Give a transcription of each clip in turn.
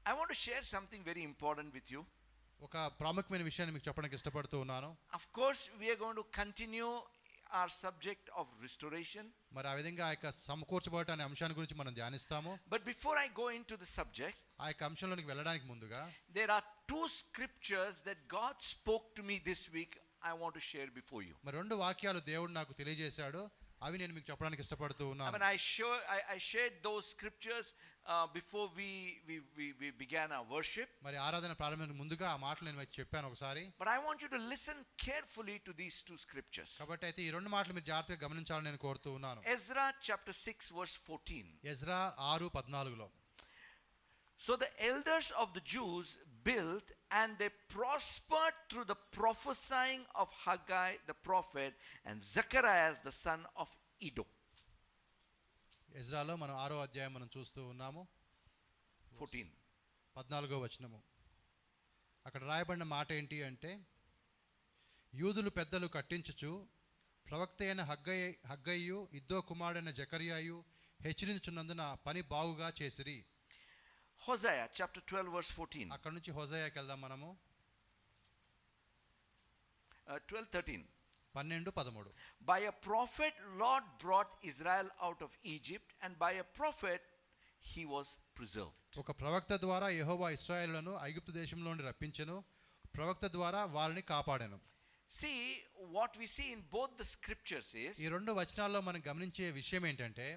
I want to share something very important with you. ఒక ప్రాముఖ్యమైన విషయాన్ని మీకు చెప్పడానికి ఇష్టపడుతూ ఉన్నాను. Of course, we are going to continue our subject of restoration. మరి ఆ విధంగా ఆ యొక్క సమకూర్చబడట అనే అంశాన్ని గురించి మనం ధ్యానిస్తాము. But before I go into the subject, ఆ యొక్క అంశంలోనికి వెళ్ళడానికి ముందుగా there are two scriptures that God spoke to me this week. I want to share before you. మరి రెండు వాక్యాలు దేవుడు నాకు తెలియజేశాడు. అవి నేను మీకు చెప్పడానికి ఇష్టపడుతూ ఉన్నాను. I mean, I shared those scriptures before we began our worship. మరి ఆరాధన ప్రారంభానికి ముందుగా ఆ మాటలు నేను మీకు చెప్పాను ఒకసారి. But I want you to listen carefully to these two scriptures. కాబట్టి అయితే ఈ రెండు మాటలు మీరు జాగ్రత్తగా గమనించాలని నేను కోరుతూ ఉన్నాను. Ezra chapter 6 verse 14. ఎజ్రా 6:14లో. So the elders of the Jews built, and they prospered through the prophesying of Haggai the prophet and Zacharias the son of Iddo. ఎజ్రాలో మనం 6వ అధ్యాయం మనం చూస్తూ ఉన్నాము. 14వ వచనము. అక్కడ రాయబడిన మాట ఏంటి అంటే, యూదులు పెద్దలు కట్టించుచు ప్రవక్త అయిన హగ్గయ్యు ఇద్దో కుమారుడైన జకర్యాయు హెచ్చరించున్నందున పని బాగుగా చేసిరి. Hosea chapter 12 verse 14. అక్కడ నుంచి హోసేయాకి వెళ్దాం మనము. 12:13. 12:13. By a prophet Lord brought Israel out of Egypt, and by a prophet he was preserved. ఒక ప్రవక్త ద్వారా యెహోవా ఇశ్రాయేలులను ఐగుప్తు దేశంలో నుండి రప్పించెను, ప్రవక్త ద్వారా వారిని కాపాడెను. See, what we see in both the scriptures is ఈ రెండు వచనాల్లో మనం గమనించే విషయం ఏంటంటే,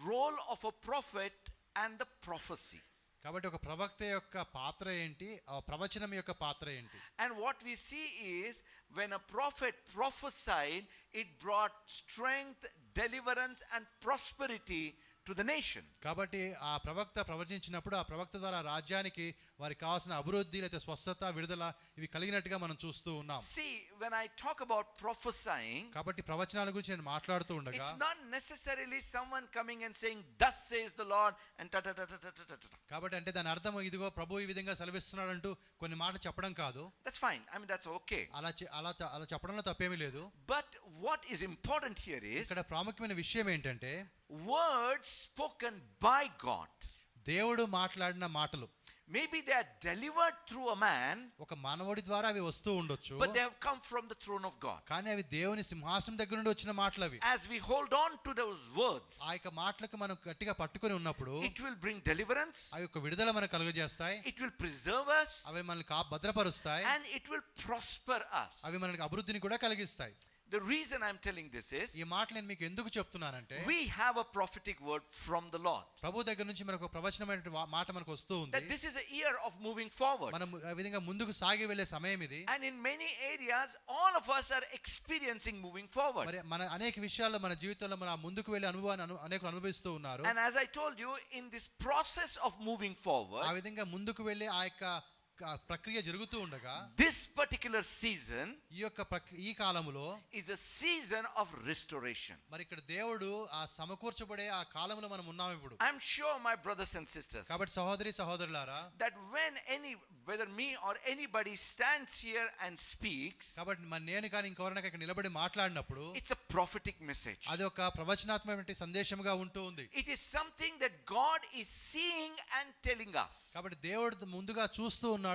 role of a prophet and the prophecy. కాబట్టి ఒక ప్రవక్త యొక్క పాత్ర ఏంటి, ఆ ప్రవచనం యొక్క పాత్ర ఏంటి. And what we see is when a prophet prophesied, it brought strength, deliverance and prosperity to the nation. కాబట్టి ఆ ప్రవక్త ప్రవచించినప్పుడు ఆ ప్రవక్త ద్వారా రాజ్యానికి వారికి కావాల్సిన అభివృద్ధి లేదా స్వస్థత విడుదల ఇవి కలిగినట్టుగా మనం చూస్తూ ఉన్నాం. See, when I talk about prophesying, కాబట్టి ప్రవచనాల గురించి నేను మాట్లాడుతూ ఉండగా, it's not necessarily someone coming and saying thus says the Lord and ta ta ta ta ta ta ta. కాబట్టి అంటే దాని అర్థం ఇదిగో ప్రభు ఈ విధంగా సెలవిస్తున్నాడు అంటూ కొన్ని మాటలు చెప్పడం కాదు. That's fine. I mean, that's okay. అలా చెప్పడంలో తప్పేమీ లేదు. But what is important here is ఇక్కడ ప్రాముఖ్యమైన విషయం ఏంటంటే, words spoken by God. దేవుడు మాట్లాడిన మాటలు Maybe they are delivered through a man, ఒక మానవుడి ద్వారా అవి వస్తూ ఉండొచ్చు, but they have come from the throne of God. కానీ అవి దేవుని సింహాసనం దగ్గర నుండి వచ్చిన మాటలు అవి. As we hold on to those words, ఆ యొక్క మాటలకు మనం గట్టిగా పట్టుకొని ఉన్నప్పుడు it will bring deliverance, ఆ యొక్క విడుదల మనకు కలుగజేస్తాయి, it will preserve us, అవి మనల్ని భద్రపరుస్తాయి, and it will prosper us. అవి మనకి అభివృద్ధిని కూడా కలిగిస్తాయి. The reason I'm telling this is, ఈ మాట నేను మీకు ఎందుకు చెప్తున్నానంటే, we have a prophetic word from the Lord. ప్రభు దగ్గర నుంచి మనకు ప్రవచనమైన మాట మనకు వస్తూ ఉంది. That this is a year of moving forward. మనం ఆ విధంగా ముందుకు సాగి వెళ్ళే సమయం ఇది. And in many areas, all of us are experiencing moving forward. మరి మన అనేక విషయాల్లో మన జీవితంలో మన ముందుకు వెళ్ళే అనుభవాన్ని అనేకులు అనుభవిస్తూ ఉన్నారు. And as I told you, in this process of moving forward, ఆ విధంగా ముందుకు వెళ్ళే ఆ యొక్క ప్రక్రియ జరుగుతూ ఉండగా, this particular season ఈ కాలములో is a season of restoration. మరి ఇక్కడ దేవుడు ఆ సమకూర్చబడే ఆ కాలంలో మనం ఉన్నాం ఇప్పుడు. I'm sure, my brothers and sisters, కాబట్టి సహోదరులారా, that when whether me or anybody stands here and speaks, కాబట్టి నేను కానీ ఇంకెవరైనా ఇక్కడ నిలబడి మాట్లాడినప్పుడు, it's a prophetic message. అది ఒక ప్రవచనాత్మకమైన సందేశంగా ఉంటూ ఉంది. It is something that God is seeing and telling us. కాబట్టి దేవుడు ముందుగా చూస్తూ ఉన్నాడు,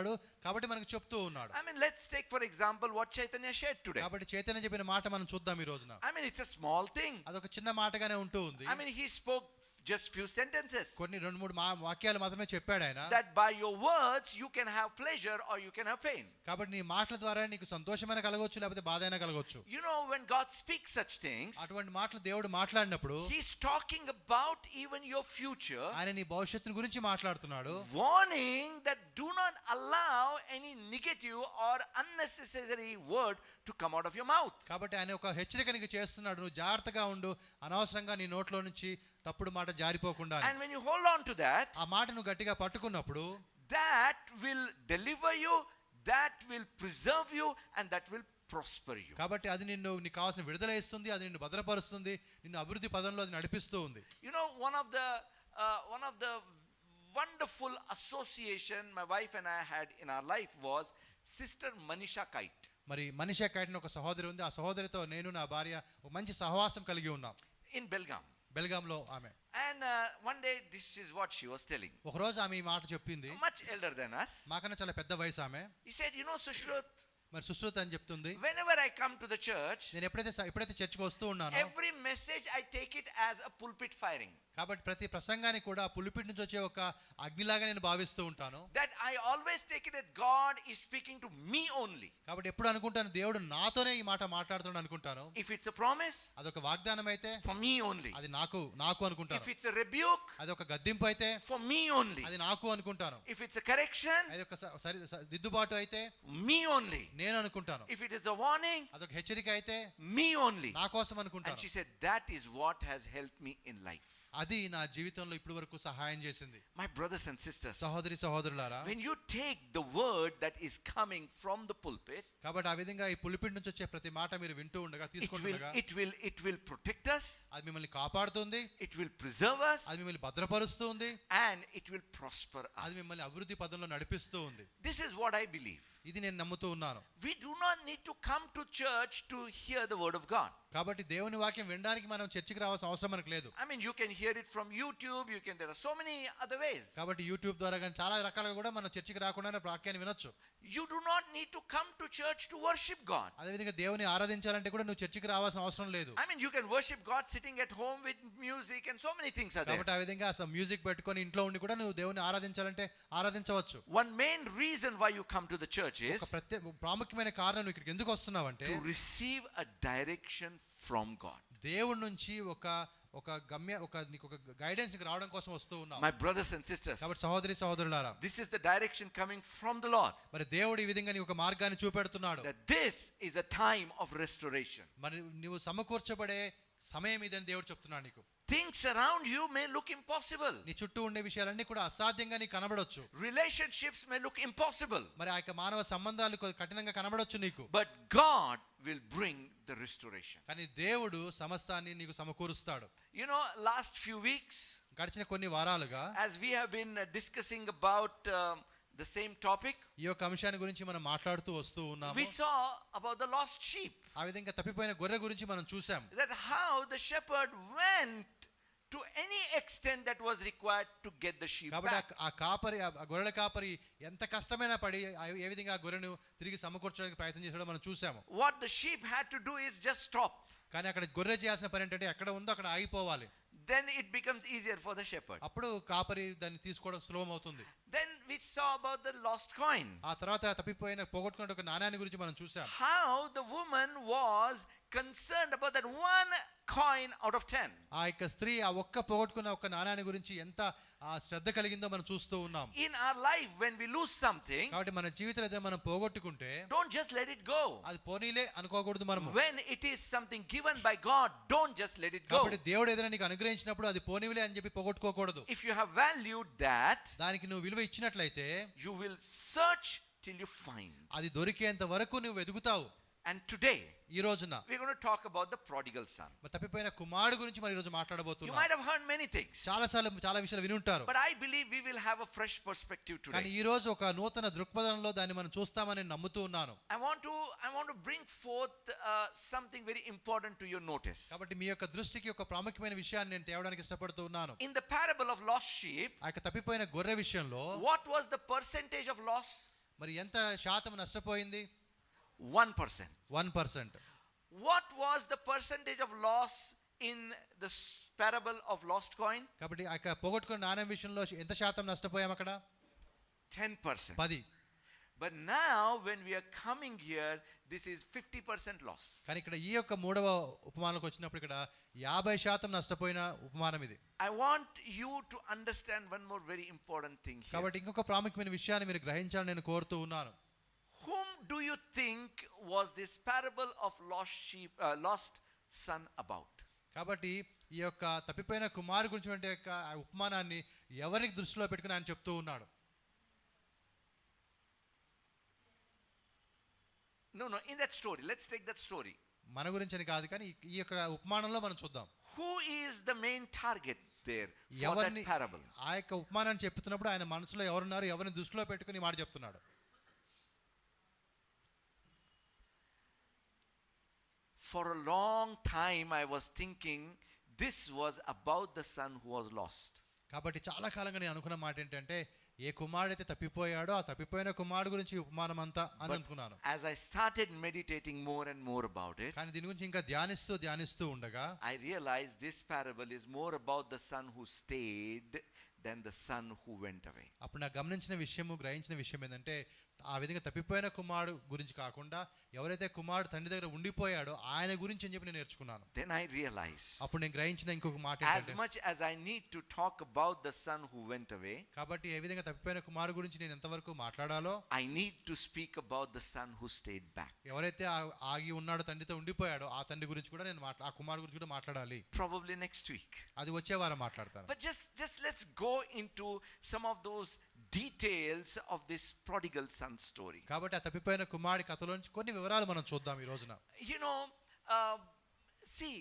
కాబట్టి మనకు చెప్తూ ఉన్నాడు. I mean, let's take for example what Chaitanya shared today. కాబట్టి చైతన్య చెప్పిన మాట మనం చూద్దాం ఈ రోజున. I mean, it's a small thing. అదొక చిన్న మాటగానే ఉంటూ ఉంది. I mean, he spoke just few sentences. కొన్ని 2-3 వాక్యాలు మాత్రమే చెప్పాడు ఆయన. That by your words you can have pleasure or you can have pain. కాబట్టి నీ మాటల ద్వారా నీకు సంతోషమైన కలగొచ్చు, లేకపోతే బాధైనా కలగొచ్చు. You know, when God speaks such things, అటువంటి మాటలు దేవుడు మాట్లాడినప్పుడు, he's talking about even your future. ఆయన నీ భవిష్యత్తుని గురించి మాట్లాడుతున్నాడు. Warning that do not allow any negative or unnecessary word to come out of your mouth. కాబట్టి ఆయన ఒక హెచ్చరికని చేస్తున్నాడు, నువ్వు జాగ్రత్తగా ఉండు, అనవసరంగా నీ నోట్లో నుంచి తప్పుడు మాట జారిపోకుండా. And when you hold on to that, ఆ మాటను గట్టిగా పట్టుకున్నప్పుడు, that will deliver you, that will preserve you, and that will prosper you. కాబట్టి అది నీకు కావాల్సిన విడుదల ఇస్తుంది, అది నిన్ను భద్రపరుస్తుంది, నిన్ను అభివృద్ధి పదంలో అది నడిపిస్తూ ఉంది. You know, one of the wonderful association my wife and I had in our life was Sister Manisha Kite. మరి మనిషా కైట్ ఒక సహోదరి ఉంది. ఆ సహోదరితో నేను నా భార్య ఒక మంచి సహవాసం కలిగి ఉన్నాం. In Belgaum. బెల్గాంలో ఆమె. And one day, this is what she was telling. ఒకరోజు ఆమె ఈ మాట చెప్పింది. Much elder than us. మాకన్నా చాలా పెద్ద వయసు ఆమె. He said, Sushrut, మరి సుశ్రుత్ అని చెప్తుంది, whenever I come to the church, నేను ఎప్పుడైతే చర్చికి వస్తూ ఉన్నానో, every message I take it as a pulpit firing. కాబట్టి ప్రతి ప్రసంగాన్ని కూడా పులిపిట్ నుంచి వచ్చే ఒక అగ్నిలాగా నేను భావిస్తూ ఉంటాను. That I always take it that God is speaking to me only. కాబట్టి ఎప్పుడు అనుకుంటాను దేవుడు నాతోనే ఈ మాట మాట్లాడుతున్నాడు అనుకుంటాను. If it's a promise, అదొక వాగ్దానం అయితే for me only. అది నాకు అనుకుంటాను. If it's a rebuke, అదొక గద్దింపు అయితే for me only. అది నాకు అనుకుంటాను. If it's a correction, అది ఒక దిద్దుబాటు అయితే me only. నేను అనుకుంటాను. If it is a warning, అదొక హెచ్చరిక అయితే me only. నా కోసం And అనుకుంటాను. she said, that is what has helped me in life. అది నా జీవితంలో ఇప్పటి వరకు సహాయం చేసింది. My brothers and sisters, సహోదరులారా, when you take the word that is coming from the pulpit, కాబట్టి ఆ విధంగా ఈ పులిపిట్ నుంచి వచ్చే ప్రతి మాట మీరు వింటూ ఉండగా, తీసుకుంటుండగా, it will protect us, అది మిమ్మల్ని కాపాడుతుంది, it will preserve us, అది మిమ్మల్ని భద్రపరుస్తుంది, and it will prosper అది us. మిమ్మల్ని అభివృద్ధి పదంలో నడిపిస్తూ ఉంది. This is what I believe. ఇది నేను నమ్ముతూ ఉన్నాను. We do not need to come to church to hear the word of God. కాబట్టి దేవుని వాక్యం వినడానికి మనం చర్చికి రావాల్సిన అవసరం మనకు లేదు. I mean, you can hear it from YouTube, there are so many other ways. కాబట్టి యూట్యూబ్ ద్వారా కానీ చాలా రకాలుగా కూడా మనం చర్చికి రాకుండానే వాక్యాన్ని వినొచ్చు. You do not need to come to church to worship God. అదే విధంగా దేవుని ఆరాధించాలంటే కూడా నువ్వు చర్చికి రావాల్సిన అవసరం లేదు. I mean, you can worship God sitting at home with music and so many things are there. కాబట్టి ఆ విధంగా అసలు మ్యూజిక్ పెట్టుకొని ఇంట్లో ఉండి కూడా నువ్వు దేవుని ఆరాధించాలంటే ఆరాధించవచ్చు. One main reason why you come to the church is ఒక ప్రాముఖ్యమైన కారణం నువ్వు ఇక్కడికి ఎందుకు వస్తున్నావంటే to receive a direction from God. దేవుడి నుంచి నీకు ఒక గైడెన్స్ నీకు రావడం కోసం వస్తూ ఉన్నావు. My brothers and sisters, కాబట్టి సహోదరులారా, this is the direction coming from the Lord. మరి దేవుడు ఈ విధంగా నీకు ఒక మార్గాన్ని చూపెడుతున్నాడు. That this is a time of restoration. మరి నువ్వు సమకూర్చబడే సమయం ఇదని దేవుడు చెప్తున్నాడు నీకు. Things around you may look impossible. నీ చుట్టూ ఉండే విషయాలన్నీ కూడా అసాధ్యంగా నీకు కనబడొచ్చు. Relationships may look impossible. మరి ఆ మానవ సంబంధాలు కఠినంగా కనబడొచ్చు నీకు. But God will bring the restoration. కానీ దేవుడు సమస్తాన్ని నీకు సమకూరుస్తాడు. Last few weeks, గడిచిన కొన్ని వారాలుగా, as we have been discussing about the same topic, ఈ యొక్క అంశాన్ని గురించి మనం మాట్లాడుతూ వస్తూ ఉన్నాము. we saw about the lost sheep. ఆ విధంగా తప్పిపోయిన గొర్రె గురించి మనం చూసాం. That how the shepherd went to any extent that was required to get the sheep కాబట్టి back. ఆ గొర్రెల కాపరి ఎంత కష్టమైనా పడి ఏ విధంగా ఆ గొర్రెను తిరిగి సమకూర్చడానికి ప్రయత్నం చేశాడో మనం చూసాము. What the sheep had to do is just stop. కానీ అక్కడ గొర్రె చేయాల్సిన పని ఏంటంటే ఎక్కడ ఉందో అక్కడ ఆగిపోవాలి. Then it becomes easier for the shepherd. అప్పుడు కాపరి దాన్ని తీసుకోవడం సులభం అవుతుంది. Then we saw about the lost coin. ఆ తర్వాత పోగొట్టుకున్న ఒక నాణ్యాన్ని గురించి మనం చూసాం. How the woman was concerned about that one coin out of 10. ఆ యొక్క స్త్రీ ఆ పోగొట్టుకున్న ఒక నాణ్యాన్ని గురించి ఎంత శ్రద్ధ కలిగిందో మనం చూస్తూ ఉన్నాం. In our life, when we lose something, కాబట్టి మన జీవితంలో ఏదైనా మనం పోగొట్టుకుంటే don't just let it go. అది పోనీలే అనుకోకూడదు మనము. When it is something given by God, don't just let it go. కాబట్టి దేవుడు ఏదైనా నీకు అనుగ్రహించినప్పుడు అది పోనీలే అని చెప్పి పోగొట్టుకోకూడదు. If you have valued that, దానికి నువ్వు విలువ ఇచ్చినట్లయితే you will search till you find. అది దొరికేంత వరకు నువ్వు వెతుకుతావు. And today, ఈ రోజున we're going to talk about the prodigal son. తప్పిపోయిన కుమారుడు గురించి మనం ఈ రోజు You మాట్లాడబోతున్నాం. might have heard many things, చాలా విషయాలు విని ఉంటారు. but I believe we will have a fresh perspective కానీ today. ఈ రోజు ఒక నూతన దృక్పథంలో దాన్ని మనం చూస్తామని నమ్ముతూ ఉన్నాను. I want to bring forth something very important to your notice. కాబట్టి మీ యొక్క దృష్టికి ఒక ప్రాముఖ్యమైన విషయాన్ని నేను తేవడానికి ఇష్టపడుతూ ఉన్నాను. In the parable of lost sheep, ఆ యొక్క తప్పిపోయిన గొర్రె విషయంలో what was the percentage of loss? మరి ఎంత శాతం నష్టపోయింది? 1%. 1%. What was the percentage of loss in the parable of lost coin? కాబట్టి ఆ యొక్క పోగొట్టుకున్న నాణ్యం విషయంలో ఎంత శాతం నష్టపోయాం అక్కడ? 10%. 10. But now when we are coming here, this is 50% loss. కానీ ఇక్కడ ఈ యొక్క మూడవ ఉపమానంలోకి వచ్చినప్పుడు ఇక్కడ 50% నష్టపోయిన ఉపమానం ఇది. I want you to understand one more very important thing here. కాబట్టి ఇంకొక ప్రాముఖ్యమైన విషయాన్ని మీరు గ్రహించాలని నేను కోరుతూ ఉన్నాను. Whom do you think was this parable of lost son about? కాబట్టి ఈ యొక్క తప్పిపోయిన కుమారుడు గురించి యొక్క ఉపమానాన్ని ఎవరికి దృష్టిలో పెట్టుకుని ఆయన చెప్తూ ఉన్నాడు? No, in that story. Let's take that story. మన గురించి అని కాదు కానీ ఈ యొక్క ఉపమానంలో మనం చూద్దాం. Who is the main target there for that parable? ఆ యొక్క ఉపమానాన్ని చెప్తున్నప్పుడు ఆయన మనసులో ఎవరున్నారు, ఎవరిని దృష్టిలో పెట్టుకుని మాట చెప్తున్నాడు? For a long time I was thinking this was about the son who was lost. కాబట్టి చాలా కాలంగా నేను అనుకున్న మాట ఏంటంటే ఏ కుమారుడైతే తప్పిపోయాడో ఆ తప్పిపోయిన కుమారుడు గురించి ఈ ఉపమానం అంతా అని అనుకున్నాను. As I started meditating more and more about it, కానీ దీని గురించి ఇంకా ధ్యానిస్తూ ఉండగా I realized this parable is more about the son who stayed than the son who went away. అప్పుడు నాకు గ్రహించిన విషయం ఏంటంటే ఆ విధంగా తప్పిపోయిన కుమారుడు గురించి కాకుండా ఎవరైతే కుమారుడు తండ్రి దగ్గర ఉండిపోయాడో ఆయన గురించి అని చెప్పి నేను నేర్చుకున్నాను. Then I realized, అప్పుడు నేను గ్రహించిన ఇంకొక మాట as ఏంటంటే much as I need to talk about the son who went away, కాబట్టి ఏ విధంగా తప్పిపోయిన కుమారుడు గురించి నేను ఎంతవరకు మాట్లాడాలో I need to speak about the son who stayed back. ఎవరైతే ఆగి ఉన్నాడో తండ్రితో ఉండిపోయాడో ఆ తండ్రి గురించి కూడా నేను ఆ కుమారుడు గురించి కూడా మాట్లాడాలి. Probably next week. అది వచ్చే వారం మాట్లాడతాను. But just let's go into some of those details of this prodigal son story. కాబట్టి ఆ తప్పిపోయిన కుమారుడి కథలోంచి కొన్ని వివరాలు మనం చూద్దాం ఈ రోజున. You know, see,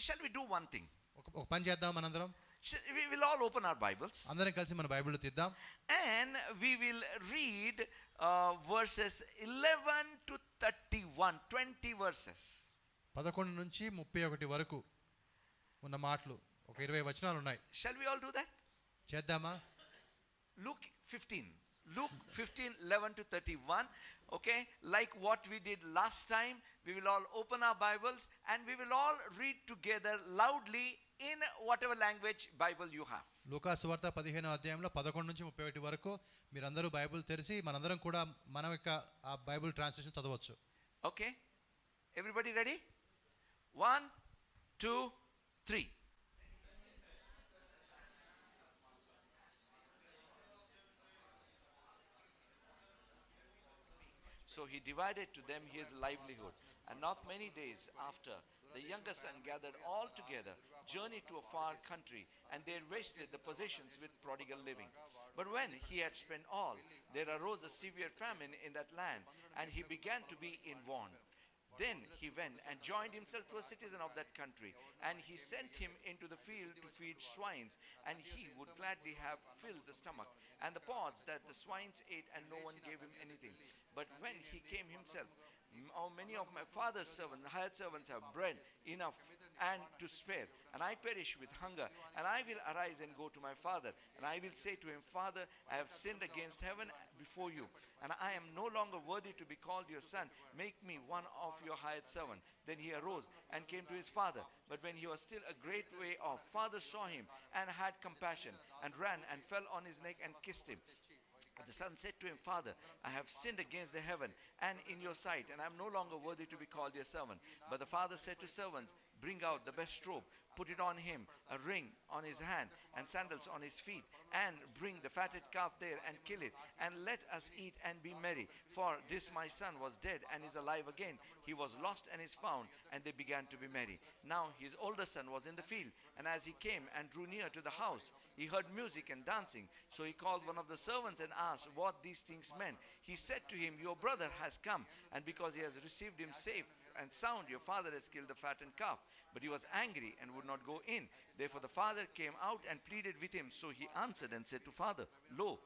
shall we do one thing? ఒక పని చేద్దాం మనందరం. We will all open our Bibles. అందరం కలిసి మన బైబిల్ తీద్దాం. And we will read verses 11 to 31, 20 verses. 11 నుంచి 31 వరకు ఉన్న మాటలు ఒక 20 వచనాలు ఉన్నాయి. Shall we all do that? చేద్దామా? Luke 15, 11 to 31. Okay, like what we did last time, we will all open our Bibles and we will all read together loudly in whatever language Bible you have. లూకా సువార్త 15వ అధ్యాయంలో 11 నుంచి 31 వరకు మీరందరూ Bible తెరిచి మనందరం కూడా మన యొక్క ఆ బైబిల్ ట్రాన్స్లేషన్ చదవచ్చు. Okay, everybody ready? 1, 2, 3. So he divided to them his livelihood. And not many days after, the younger son gathered all together, journeyed to a far country, and they wasted the possessions with prodigal living. But when he had spent all, there arose a severe famine in that land, and he began to be in want. Then he went and joined himself to a citizen of that country, and he sent him into the field to feed swines, and he would gladly have filled the stomach and the pods that the swines ate, and no one gave him anything. But when he came himself, how many of my father's servants, hired servants, have bread enough and to spare, and I perish with hunger, and I will arise and go to my father, and I will say to him, Father, I have sinned against heaven before you, and I am no longer worthy to be called your son. Make me one of your hired servants. Then he arose and came to his father. But when he was still a great way off, father saw him and had compassion, and ran and fell on his neck and kissed him. But the son said to him, Father, I have sinned against the heaven and in your sight, and I am no longer worthy to be called your servant. But the father said to servants, Bring out the best robe, put it on him, a ring on his hand, and sandals on his feet, and bring the fatted calf there and kill it, and let us eat and be merry. For this my son was dead and is alive again. He was lost and is found, and they began to be merry. Now his older son was in the field, and as he came and drew near to the house, he heard music and dancing. So he called one of the servants and asked what these things meant. He said to him, Your brother has come, and because he has received him safe and sound, your father has killed the fattened calf. But he was angry and would not go in. Therefore the father came out and pleaded with him. So he answered and said to father, Lo,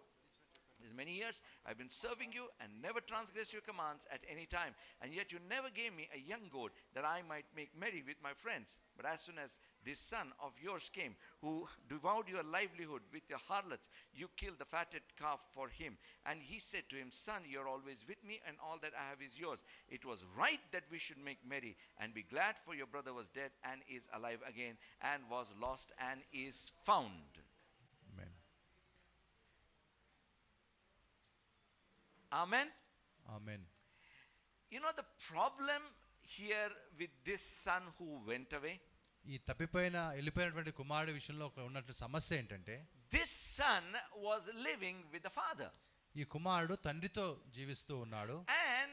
these many years I have been serving you and never transgressed your commands at any time. And yet you never gave me a young goat that I might make merry with my friends. But as soon as this son of yours came, who devoured your livelihood with your harlots, you killed the fatted calf for him. And he said to him, Son, you are always with me, and all that I have is yours. It was right that we should make merry and be glad, for your brother was dead and is alive again, and was lost and is found. Amen. Amen. Amen. You know the problem here with this son who went away? ఈ వెళ్ళిపోయినటువంటి కుమారుడి విషయంలో ఉన్నటువంటి సమస్య ఏంటంటే this son was living with the father. ఈ కుమారుడు తండ్రితో జీవిస్తూ ఉన్నాడు. And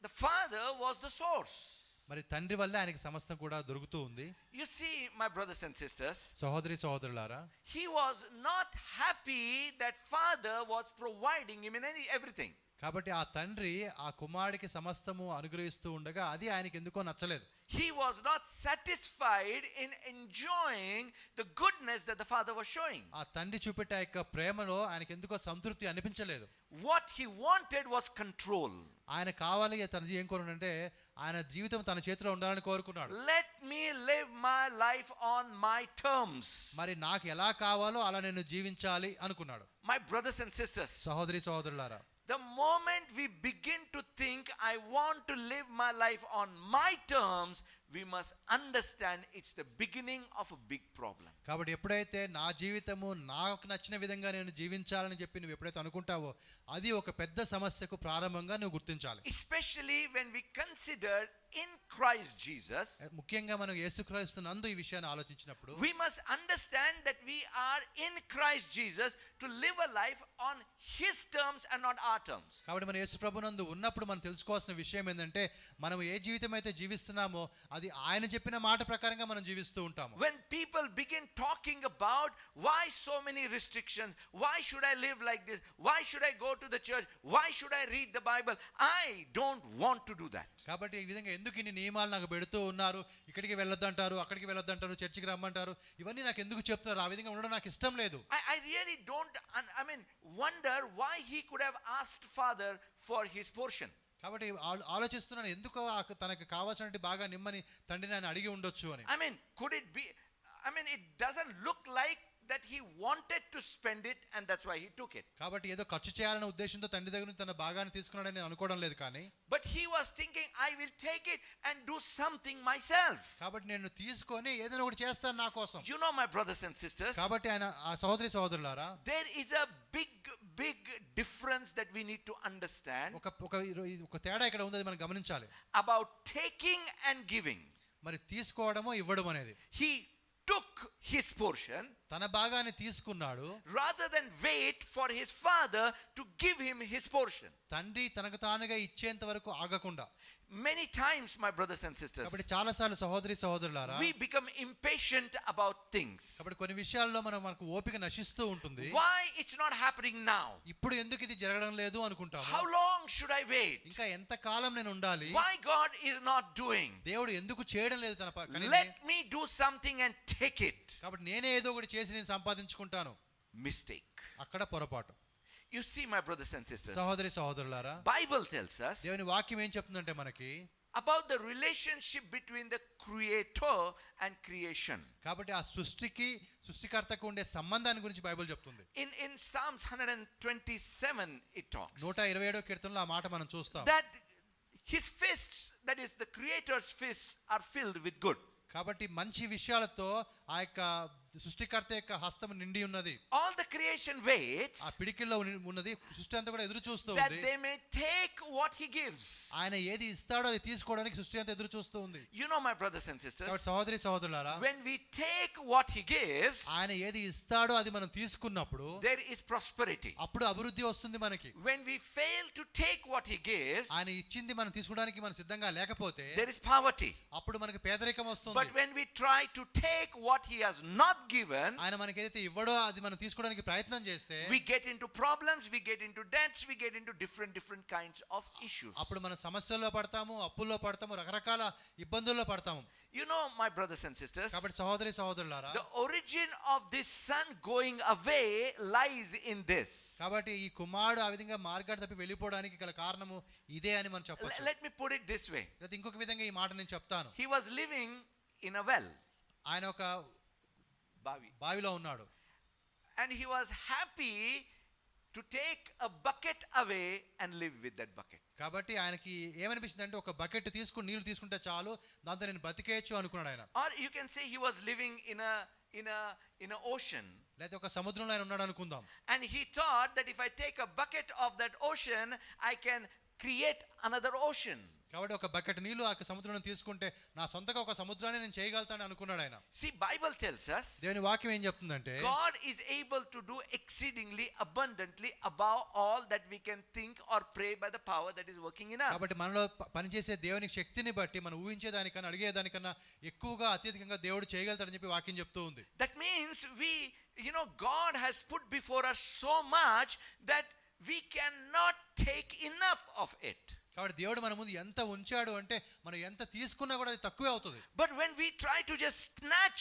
the father was the source. మరి తండ్రి వల్ల ఆయనకి సమస్త కూడా దొరుకుతూ ఉంది. You see, my brothers and sisters, సహోదరులారా, he was not happy that father was providing him in everything. కాబట్టి ఆ తండ్రి ఆ కుమారుడికి సమస్తము అనుగ్రహిస్తూ ఉండగా అది ఆయనకి ఎందుకో నచ్చలేదు. He was not satisfied in enjoying the goodness that the father was showing. ఆ తండ్రి చూపెట్టే ఆ యొక్క ప్రేమలో ఆయనకి ఎందుకో సంతృప్తి అనిపించలేదు. What he wanted was control. ఆయన కావాలి తన ఏం కోరుకుంటే ఆయన జీవితం తన చేతిలో ఉండాలని కోరుకున్నాడు. Let me live my life on my terms. మరి నాకు ఎలా కావాలో అలా నేను జీవించాలి అనుకున్నాడు. My brothers and sisters, సహోదరి సహోదరులారా, the moment we begin to think I want to live my life on my terms, we must understand it's the beginning of a big problem. కాబట్టి ఎప్పుడైతే నా జీవితము నాకు నచ్చిన విధంగా నేను జీవించాలని చెప్పి నువ్వు ఎప్పుడైతే అనుకుంటావో అది ఒక పెద్ద సమస్యకు ప్రారంభంగా నువ్వు గుర్తించాలి. Especially when we consider in Christ Jesus, ముఖ్యంగా మనం యేసుక్రీస్తు నందు ఈ విషయాన్ని ఆలోచించినప్పుడు we must understand that we are in Christ Jesus to live a life on his terms and not our terms. కాబట్టి మనం యేసు ప్రభునందు ఉన్నప్పుడు మనం తెలుసుకోవాల్సిన విషయం ఏంటంటే మనం ఏ జీవితం అయితే జీవిస్తున్నామో అది ఆయన చెప్పిన మాట ప్రకారంగా మనం జీవిస్తూ ఉంటాము. When people begin talking about why so many restrictions, why should I live like this, why should I go to the church, why should I read the Bible, I don't want to do that. కాబట్టి ఈ విధంగా ఎందుకు ఇన్ని నియమాలు నాకు పెడుతూ ఉన్నారు, ఇక్కడికి వెళ్ళొద్దంటారు, అక్కడికి వెళ్ళొద్దంటారు, చర్చికి రమ్మంటారు, ఇవన్నీ నాకు ఎందుకు చెప్తున్నారు, ఆ విధంగా ఉండడం నాకు ఇష్టం లేదు. I really don't wonder why he could have asked father for his portion. కాబట్టి ఆలోచిస్తున్నాను ఎందుకు తనకు కావాల్సినటువంటి బాగా నిమ్మని తండ్రిని ఆయన అడిగి ఉండొచ్చు అని. Could it be, it doesn't look like that he wanted to spend it and that's why he took it. కాబట్టి ఏదో ఖర్చు చేయాలనే ఉద్దేశంతో తండ్రి దగ్గర నుంచి తన భాగాన్ని తీసుకున్నాడని నేను అనుకోవడం లేదు, కానీ but he was thinking I will take it and do something myself. కాబట్టి నేను తీసుకొని ఏదైనా ఒకటి చేస్తాను నా కోసం. You know my brothers and sisters, కాబట్టి ఆయన ఆ సహోదరి సహోదరులారా, there is a big difference that we need to understand. ఒక తేడా ఇక్కడ ఉంది, అది మనం గమనించాలి. about taking and giving. మరి తీసుకోవడము ఇవ్వడం అనేది. He took his portion, తన భాగాన్ని తీసుకున్నాడు, rather than wait for his father to give him his portion. తండ్రి తనకు తానుగా ఇచ్చేంత వరకు ఆగకుండా. Many times my brothers and sisters, కాబట్టి చాలా సార్లు సహోదరి సహోదరులారా, we become impatient about things. కాబట్టి కొన్ని విషయాల్లో మనకు ఓపిక నశిస్తూ ఉంటుంది. Why it's not happening now? ఇప్పుడు ఎందుకు ఇది జరగడం లేదు అనుకుంటాము. How long should I wait? ఇంకా ఎంత కాలం నేను ఉండాలి? Why God is not doing? దేవుడు ఎందుకు చేయడం లేదు తన పని? Let me do something and take it. కాబట్టి నేనే ఏదో ఒకటి చేసి నేను సంపాదించుకుంటాను. Mistake. అక్కడ పొరపాటు. You see my brothers and sisters, సహోదరి సహోదరులారా, Bible tells us దేవుని వాక్యం ఏం చెప్తుందంటే మనకి about the relationship between the creator and creation. కాబట్టి ఆ సృష్టికర్తకు ఉండే సంబంధాన్ని గురించి బైబిల్ చెప్తుంది. In Psalms 127 it talks 127వ కీర్తనలో ఆ మాట మనం చూస్తాం. that his fists, that is the creator's fists, are filled with good. కాబట్టి మంచి విషయాలతో ఆ యొక్క సృష్టికర్త యొక్క హస్తం నిండి ఉన్నది. All the creation waits, ఆ పిడికిల్లో ఉన్నది, సృష్టి అంతా కూడా ఎదురు చూస్తూ that ఉంది. they may take what he gives. ఆయన ఏది ఇస్తాడో అది తీసుకోవడానికి సృష్టి అంతా ఎదురు చూస్తూ ఉంది. You know my brothers and sisters, కాబట్టి సహోదరి సహోదరులారా, when we take what he gives, ఆయన ఏది ఇస్తాడో అది మనం తీసుకున్నప్పుడు there is prosperity. అప్పుడు అభివృద్ధి వస్తుంది మనకి. When we fail to take what he gives, ఆయన ఇచ్చింది మనం తీసుకోవడానికి మనం సిద్ధంగా లేకపోతే there is poverty. అప్పుడు మనకి పేదరికం వస్తుంది. But when we try to take what he has not given, ఆయన మనకి ఏదైతే ఇవ్వడో అది మనం తీసుకోవడానికి ప్రయత్నం చేస్తే we get into problems, we get into debts, we get into different kinds of issues. అప్పుడు మనం సమస్యల్లో పడతాము, అప్పుల్లో పడతాము, రకరకాల ఇబ్బందుల్లో పడతాము. You know my brothers and sisters, కాబట్టి సహోదరి సహోదరులారా, the origin of this son going away lies in this. కాబట్టి ఈ కుమారుడు ఆ విధంగా మార్గాన్ని తప్పి వెళ్ళిపోవడానికి గల కారణము ఇదే అని మనం చెప్పొచ్చు. Let me put it this way. లేదా ఇంకొక విధంగా ఈ మాట నేను చెప్తాను. He was living in a well. ఆయన ఒక బావిలో ఉన్నాడు. And he was happy to take a bucket away and live with that bucket. కాబట్టి ఆయనకి ఏమనిపించింది అంటే ఒక బకెట్ తీసుకుని నీళ్లు తీసుకుంటే చాలు, దాంతో నేను బతికేయచ్చు అనుకున్నాడు ఆయన. Or you can say he was living in a ocean. లేదా ఒక సముద్రంలో ఆయన ఉన్నాడు అనుకుందాం. And he thought that if I take a bucket of that ocean, I can create another ocean. కాబట్టి ఒక బకెట్ నీళ్లు ఆ సముద్రంలో తీసుకుంటే నా సొంతగా ఒక సముద్రాన్ని నేను చేయగలుగుతాను అనుకున్నాడు ఆయన. See, Bible tells us దేవుని వాక్యం ఏం చెప్తుందంటే God is able to do exceedingly abundantly above all that we can think or pray by the power that is working in us. కాబట్టి మనలో పనిచేసే దేవుని శక్తిని బట్టి మనం ఊహించేదానికన్నా అడిగేదానికన్నా ఎక్కువగా అత్యధికంగా దేవుడు చేయగలుగుతాడని చెప్పి వాక్యం చెప్తూ ఉంది. That means God has put before us so much that we cannot take enough of it. కాబట్టి దేవుడు మన ముందు ఎంత ఉంచాడు అంటే మనం ఎంత తీసుకున్నా కూడా అది తక్కువే అవుతుంది. But when we try to just snatch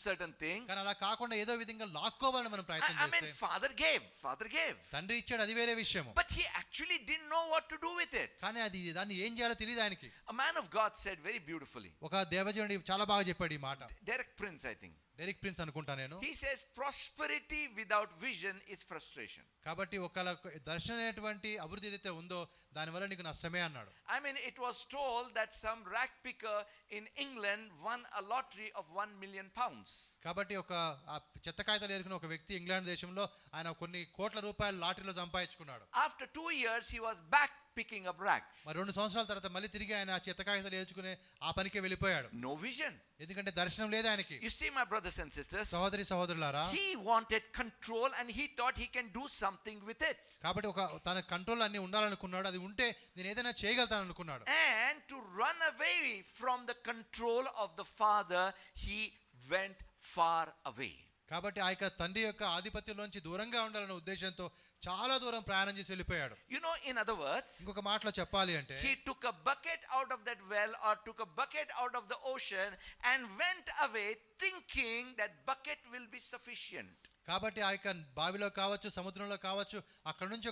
certain thing, కానీ అలా కాకుండా ఏదో విధంగా లాక్కోవాలని మనం ప్రయత్నం I mean, చేస్తే, father gave. తండ్రి ఇచ్చాడు, అది వేరే విషయం. But he actually didn't know what to do with it. కానీ అది దాన్ని ఏం చేయాలో తెలియదు ఆయనకి. A man of God said very beautifully. ఒక దేవజనుడు చాలా బాగా చెప్పాడు ఈ మాట. Derek Prince, I think. Derek prince అనుకుంటా నేను. He says prosperity without vision is frustration. కాబట్టి ఒకవేళ దర్శనం అనేటువంటి అభివృద్ధి ఏదైతే ఉందో దానివల్ల నీకు నష్టమే అన్నాడు. I mean, it was told that some rag picker in England won a lottery of £1 million. కాబట్టి ఒక చెత్త కాగితాలు ఏరుకున్న ఒక వ్యక్తి ఇంగ్లాండ్ దేశంలో ఆయన కొన్ని కోట్ల రూపాయల లాటరీలో సంపాదించుకున్నాడు. After 2 years he was back picking up rags. మరి 2 సంవత్సరాల తర్వాత మళ్ళీ తిరిగి ఆయన చెత్త కాగితాలు ఏర్చుకునే ఆ పనికే వెళ్ళిపోయాడు. No vision. ఎందుకంటే దర్శనం లేదు ఆయనకి. You see, my brothers and sisters, సహోదరి సహోదరులారా, he wanted control and he thought he can do something with it. కాబట్టి ఒక తన కంట్రోల్ అన్ని ఉండాలనుకున్నాడు. అది ఉంటే నేను ఏదైనా చేయగలుగుతాను అనుకున్నాడు. And to run away from the control of the father, he went far away. కాబట్టి ఆ యొక్క తండ్రి యొక్క ఆధిపత్యంలోంచి దూరంగా ఉండాలనే ఉద్దేశంతో చాలా దూరం ప్రయాణం చేసి వెళ్ళిపోయాడు. You know, in other words, ఇంకొక మాటలో చెప్పాలి అంటే, he took a bucket out of that well or took a bucket out of the ocean and went away thinking that bucket will be sufficient. కాబట్టి ఆ యొక్క బావిలో కావచ్చు, సముద్రంలో కావచ్చు, అక్కడ నుంచి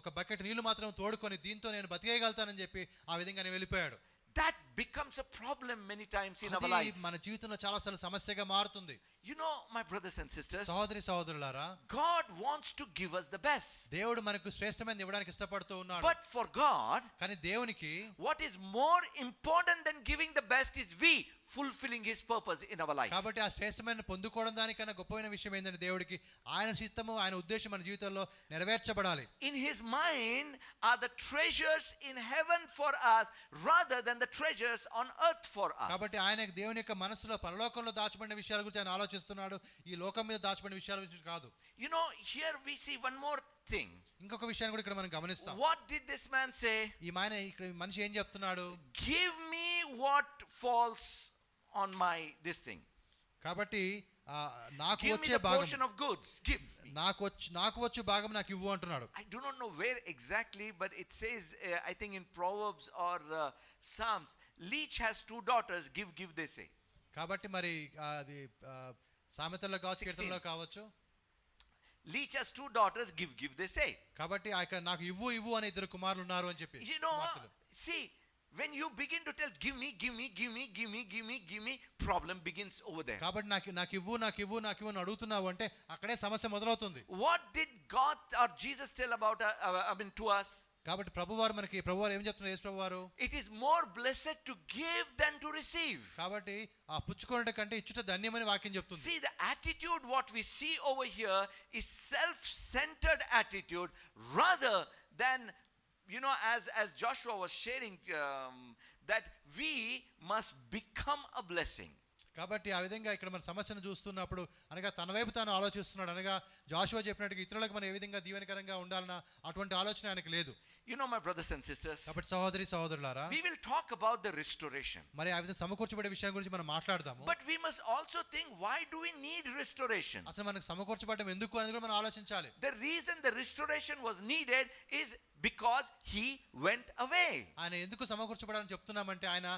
ఒక బకెట్ నీళ్లు మాత్రం తోడుకొని దీంతో నేను బతికేయగలుగుతానని చెప్పి ఆ విధంగా నేను వెళ్ళిపోయాడు. That becomes a problem many times in our life. మన జీవితంలో చాలాసార్లు సమస్యగా మారుతుంది. You know, my brothers and sisters, సహోదరి సహోదరులారా, God wants to give us the best. దేవుడు మనకు శ్రేష్టమైనది ఇవ్వడానికి ఇష్టపడుతూ ఉన్నాడు. But for God, కానీ దేవునికి what is more important than giving the best is we fulfilling his purpose in our life. కాబట్టి ఆ శ్రేష్టమైన పొందుకోవడం దానికన్నా గొప్పమైన విషయం ఏంటంటే దేవుడికి ఆయన చిత్తము, ఆయన ఉద్దేశం మన జీవితంలో నెరవేర్చబడాలి. In his mind are the treasures in heaven for us rather than the treasures on earth for us. కాబట్టి ఆయన దేవుని యొక్క మనసులో పరలోకంలో దాచబడిన విషయాల గురించి ఆయన ఆలోచిస్తున్నాడు, ఈ లోకం మీద దాచబడిన విషయాల గురించి కాదు. You know, here we see one more thing. ఇంకొక విషయాన్ని కూడా ఇక్కడ మనం గమనిస్తాం. What did this man say? ఈ మనిషి ఏం చెప్తున్నాడు? Give me what falls on my this thing. కాబట్టి నాకు Give me వచ్చే the భాగం, portion of goods. Give me. నాకు వచ్చే భాగం నాకు ఇవ్వు అంటున్నాడు. I do not know where exactly, but it says I think in Proverbs or Psalms, leech has 2 daughters, give they say. కాబట్టి మరి అది సామెతల్లో కావచ్చు, కీర్తనలో కావచ్చు, leech has 2 daughters, give they say. కాబట్టి నాకు ఇవ్వు అనే 2 కుమారులు ఉన్నారు అని చెప్పి. You know, see, when you begin to tell give me, problem begins over there. కాబట్టి నాకు ఇవ్వు అని అడుగుతున్నావు అంటే అక్కడే సమస్య మొదలవుతుంది. What did God or Jesus tell about to us? కాబట్టి ప్రభువారు ఏం చెప్తున్నారు? యేసు ప్రభువారు, it is more blessed to give than to receive. కాబట్టి ఆ పుచ్చుకొనుట కంటే ఇచ్చుట ధన్యమని వాక్యం చెప్తుంది. See, the attitude what we see over here is self-centered attitude rather than, you know, as Joshua was sharing, that we must become a blessing. కాబట్టి ఆ విధంగా ఇక్కడ మన సమస్యను చూస్తున్నప్పుడు అనగా తన వైపు తాను ఆలోచిస్తున్నాడు. అనగా జాషువా చెప్పినట్టుగా ఇతరులకు మనం ఏ విధంగా దీవెనకరంగా ఉండాలన్న అటువంటి ఆలోచన ఆయనకు లేదు. You know, my brothers and sisters, కాబట్టి సహోదరి సహోదరులారా, we will talk about the restoration. మరి ఆ విధంగా సమకూర్చబడే విషయం గురించి మనం మాట్లాడదాము. But we must also think, why do we need restoration? అసలు మనకు సమకూర్చబడడం ఎందుకు అనేది కూడా మనం ఆలోచించాలి. The reason the restoration was needed is because he went away. ఆయన ఎందుకు సమకూర్చబడాలని చెప్తున్నామంటే ఆయన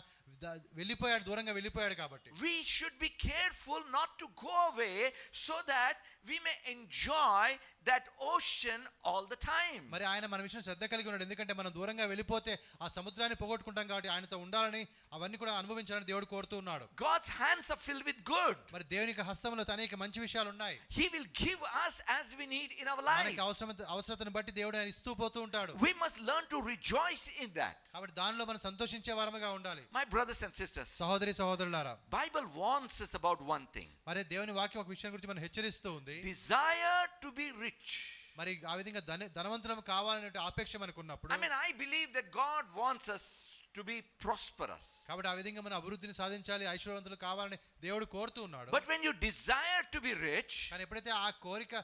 వెళ్ళిపోయాడు, దూరంగా వెళ్ళిపోయాడు కాబట్టి. We should be careful not to go away so that we may enjoy that ocean all the time. మరి ఆయన మన విషయం శ్రద్ధ కలిగి ఉన్నాడు. ఎందుకంటే మనం దూరంగా వెళ్ళిపోతే ఆ సముద్రాన్ని పోగొట్టుకుంటాం కాబట్టి ఆయనతో ఉండాలని, అవన్నీ కూడా అనుభవించాలని దేవుడు కోరుతూ ఉన్నాడు. God's hands are filled with good. మరి దేవుని యొక్క హస్తంలో అనేక మంచి విషయాలు ఉన్నాయి. He will give us as we need in our life. మనకి అవసరతను బట్టి దేవుడు ఆయన ఇస్తూ పోతూ ఉంటాడు. We must learn to rejoice in that. కాబట్టి దానిలో మనం సంతోషించే వారముగా ఉండాలి. My brothers and sisters, సహోదరి సహోదరులారా, Bible warns us about one thing. మరి దేవుని వాక్యం ఒక విషయం గురించి మనం హెచ్చరిస్తూ ఉంది. Desire to be rich. మరి ఆ విధంగా ధనవంతులం కావాలనే ఆపేక్ష మనకు ఉన్నప్పుడు, I mean, I believe that God wants us to be prosperous. కాబట్టి ఆ విధంగా మనం అభివృద్ధిని సాధించాలి, ఐశ్వర్యవంతులు కావాలని దేవుడు కోరుతూ ఉన్నాడు. But when you desire to be rich, కానీ ఎప్పుడైతే ఆ కోరిక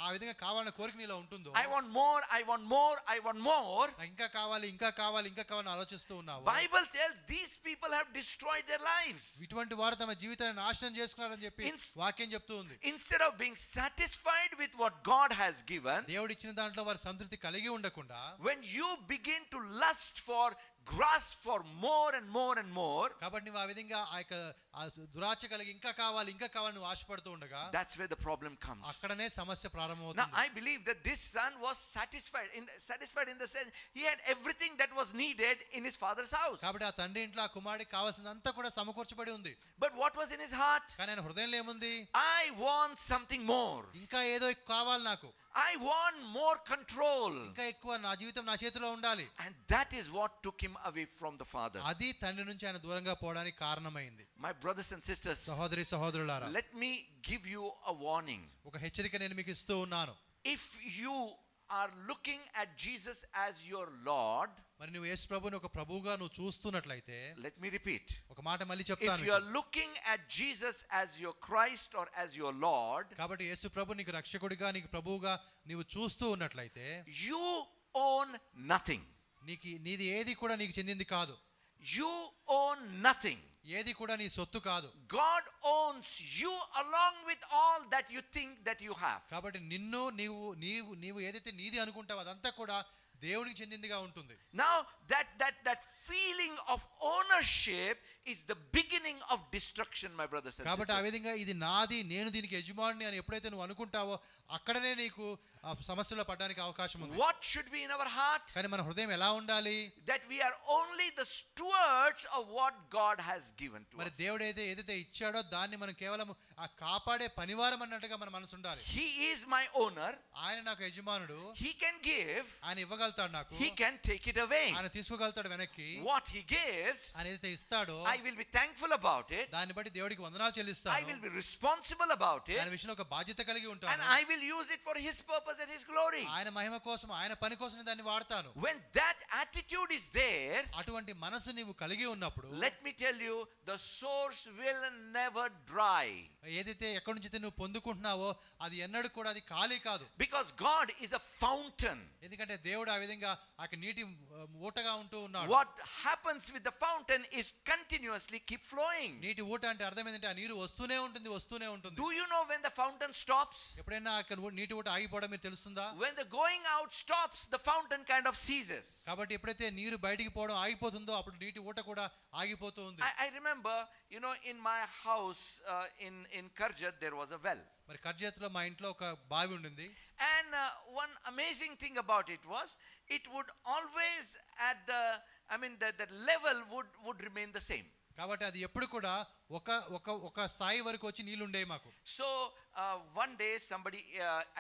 ఆ విధంగా కావాలన్న కోరిక నీలో ఉంటుందో, I want more, I want more, I want more. ఇంకా కావాలి ఇంకా కావాలి ఇంకా కావాలని ఆలోచిస్తూ ఉన్నావు. Bible tells these people have destroyed their lives. ఇటువంటి వారు తమ జీవితాన్ని నాశనం చేసుకున్నారని చెప్పి వాక్యం చెప్తూ ఉంది. Instead of being satisfied with what God has given, దేవుడు ఇచ్చిన దాంట్లో వారు సంతృప్తి కలిగి ఉండకుండా, when you begin to lust for, grasp for more and more and more, కాబట్టి నువ్వు ఆ విధంగా ఆ యొక్క దురాశ కలిగి ఇంకా కావాలి ఇంకా కావాలని నువ్వు ఆశపడుతూ ఉండగా, that's where the problem comes. అక్కడనే సమస్య Now ప్రారంభమవుతుంది. I believe that this son was satisfied in the sense he had everything that was needed in his father's house. కాబట్టి ఆ తండ్రి ఇంట్లో ఆ కుమారుడికి కావాల్సినంతా కూడా సమకూర్చబడి ఉంది. But what was in his heart? కానీ ఆయన హృదయంలో ఏముంది? I want something more. ఇంకా ఏదో కావాలి నాకు, I want more control. ఇంకా ఎక్కువ నా జీవితం నా చేతిలో ఉండాలి. And that is what took him away from the father. అది తండ్రి నుంచి ఆయన దూరంగా పోవడానికి కారణమైంది. My brothers and sisters, సహోదరి సహోదరులారా, let me give you a warning. ఒక హెచ్చరిక నేను మీకు ఇస్తూ ఉన్నాను. If you are looking at Jesus as your Lord, మరి నువ్వు యేసు ప్రభువుని ఒక ప్రభువుగా నువ్వు చూస్తున్నట్లయితే, let me repeat, ఒక మాట మళ్ళీ if చెప్తాను. you are looking at Jesus as your Christ or as your Lord, కాబట్టి యేసు ప్రభు నీకు రక్షకుడిగా నీకు ప్రభువుగా నీవు చూస్తూ ఉన్నట్లయితే, you own nothing. నీది ఏది కూడా నీకు చెందింది కాదు. You own nothing. ఏది కూడా నీ సొత్తు కాదు. God owns you along with all that you think that you have. కాబట్టి నీవు ఏదైతే నీది అనుకుంటావో అదంతా కూడా దేవునికి చెందిందిగా ఉంటుంది. Now that feeling of ownership is the beginning of destruction, my brothers and sisters. కాబట్టి ఆ విధంగా ఇది నాది, నేను దీనికి యజమాని అని ఎప్పుడైతే నువ్వు అనుకుంటావో అక్కడనే నీకు సమస్యలో పడడానికి అవకాశం ఉంది. What should be in our heart? కానీ మన హృదయం ఎలా ఉండాలి? That we are only the stewards of what God has given to మరి us. దేవుడు ఏదైతే ఇచ్చాడో దాన్ని మనం కేవలం ఆ కాపాడే పనివారం అన్నట్టుగా మన మనసు ఉండాలి. He is my owner. ఆయన నాకు యజమానుడు. He can give. ఆయన ఇవ్వగలుగుతాడు నాకు. He can take it away. ఆయన తీసుకోగలుగుతాడు వెనక్కి. What he gives, ఆయన ఏదైతే ఇస్తాడో I will be thankful about it. దాన్ని బట్టి దేవుడికి వందనాలు చెల్లిస్తాను. I will be responsible about it. ఆయన విషయంలో ఒక బాధ్యత కలిగి ఉంటాను. And I will use it for his purpose and his glory. ఆయన మహిమ కోసం ఆయన పని కోసం దాన్ని వాడతాను. When that attitude is there, అటువంటి మనసు నీవు కలిగి ఉన్నప్పుడు, let me tell you, the source will never dry. ఏదైతే ఎక్కడి నుంచి నువ్వు పొందుకుంటున్నావో అది ఎన్నడూ కూడా అది ఖాళీ కాదు. Because God is a fountain. ఎందుకంటే దేవుడు ఆ విధంగా ఆ నీటి ఊటగా ఉంటూ ఉన్నాడు. What happens with the fountain is continuously keep flowing. నీటి ఊట అంటే అర్థం ఏంటంటే ఆ నీరు వస్తూనే ఉంటుంది. Do you know when the fountain stops? ఎప్పుడైనా అక్కడ నీటి ఊట ఆగిపోవడం మీకు తెలుస్తుందా? When the going out stops, the fountain kind of ceases. కాబట్టి ఎప్పుడైతే నీరు బయటికి పోవడం ఆగిపోతుందో అప్పుడు నీటి ఊట కూడా ఆగిపోతూ ఉంది. I remember, in my house in Karjat there was a well. మరి కర్జత్లో మా ఇంట్లో ఒక బావి ఉండింది. And one amazing thing about it was, it would always the level would remain the same. కాబట్టి అది ఎప్పుడు కూడా ఒక స్థాయి వరకు వచ్చి నీళ్లు ఉండేవి మాకు. So one day somebody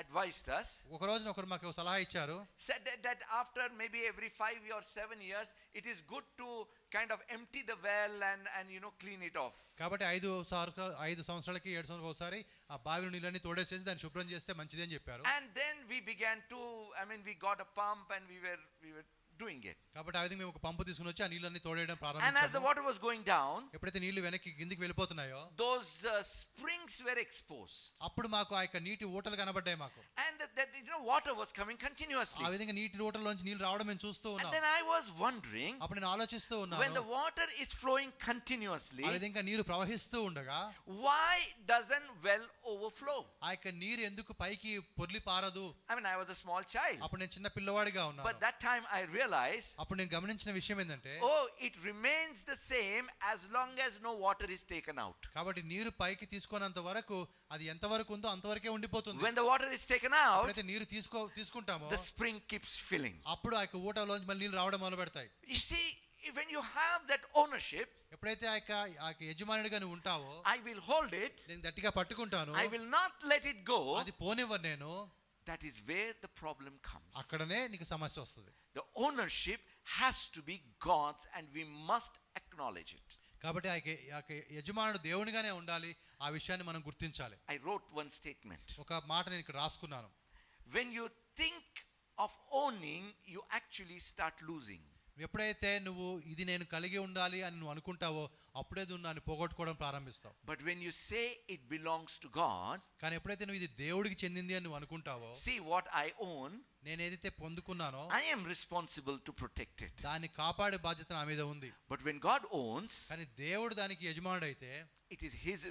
advised us. ఒక రోజున ఒకరు మాకు సలహా ఇచ్చారు. Said that after maybe every 5 or 7 years it is good to kind of empty the well and clean it off. కాబట్టి 5 సంవత్సరాలకి 7 సంవత్సరాలకు ఒకసారి ఆ బావిలో నీళ్ళని తోడేసేసి దాన్ని శుభ్రం చేస్తే మంచిది అని చెప్పారు. And then we began to we got a pump and we were doing it. కాబట్టి ఆ విధంగా మేము ఒక పంపు తీసుకొని వచ్చి ఆ నీళ్ళని తోడేయడం And as the ప్రారంభించాము. water was going down, ఎప్పుడైతే నీళ్లు వెనక్కి కిందికి వెళ్ళిపోతున్నాయో those springs were exposed. అప్పుడు మాకు ఆ యొక్క నీటి ఊటలు కనబడ్డాయి మాకు. And that water was coming continuously. ఆ విధంగా నీటి ఊటల్లోంచి నీళ్లు రావడం మేము చూస్తూ And ఉన్నాం. then I was wondering, అప్పుడు నేను ఆలోచిస్తూ when ఉన్నాను, the water is flowing continuously, ఆ విధంగా నీరు ప్రవహిస్తూ ఉండగా why doesn't well overflow? ఆ యొక్క నీరు ఎందుకు పైకి పొర్లి పారదు? I was a small child. అప్పుడు నేను చిన్న పిల్లవాడిగా But ఉన్నాను. that time I realized, అప్పుడు నేను గమనించిన విషయం ఏంటంటే, it remains the same as long as no water is taken out. కాబట్టి నీరు పైకి తీసుకున్నంత వరకు అది ఎంత వరకు ఉందో అంతవరకే ఉండిపోతుంది. When the water is taken out, ఎప్పుడైతే నీరు తీసుకుంటామో the spring keeps filling. అప్పుడు ఆ యొక్క ఊటలోంచి మళ్ళీ నీళ్ళు రావడం మొదలు పెడతాయి. You see, when you have that ownership, ఎప్పుడైతే ఆ యొక్క యజమానుడిగా నువ్వు ఉంటావో, I will hold it, నేను గట్టిగా పట్టుకుంటాను, I will not let it go. అది పోనివ్వను నేను. That is where the problem comes. అక్కడనే నీకు సమస్య వస్తుంది. The ownership has to be God's and we must acknowledge it. కాబట్టి ఆ యొక్క యజమానుడు దేవునిగానే ఉండాలి. ఆ విషయాన్ని మనం గుర్తించాలి. I wrote one statement. ఒక మాట నేను ఇక్కడ రాసుకున్నాను. When you think of owning, you actually start losing. ఎప్పుడైతే నువ్వు ఇది నేను కలిగి ఉండాలి అని నువ్వు అనుకుంటావో అప్పుడే నువ్వు దాన్ని పోగొట్టుకోవడం ప్రారంభిస్తావు. But when you say it belongs to God, కానీ ఎప్పుడైతే నువ్వు ఇది దేవుడికి చెందింది అని నువ్వు అనుకుంటావో, see what I own, నేను ఏదైతే పొందుకున్నానో I am responsible to protect it. దాన్ని కాపాడే బాధ్యత నా మీద ఉంది. But when God owns, కానీ దేవుడు దానికి యజమానుడైతే it is his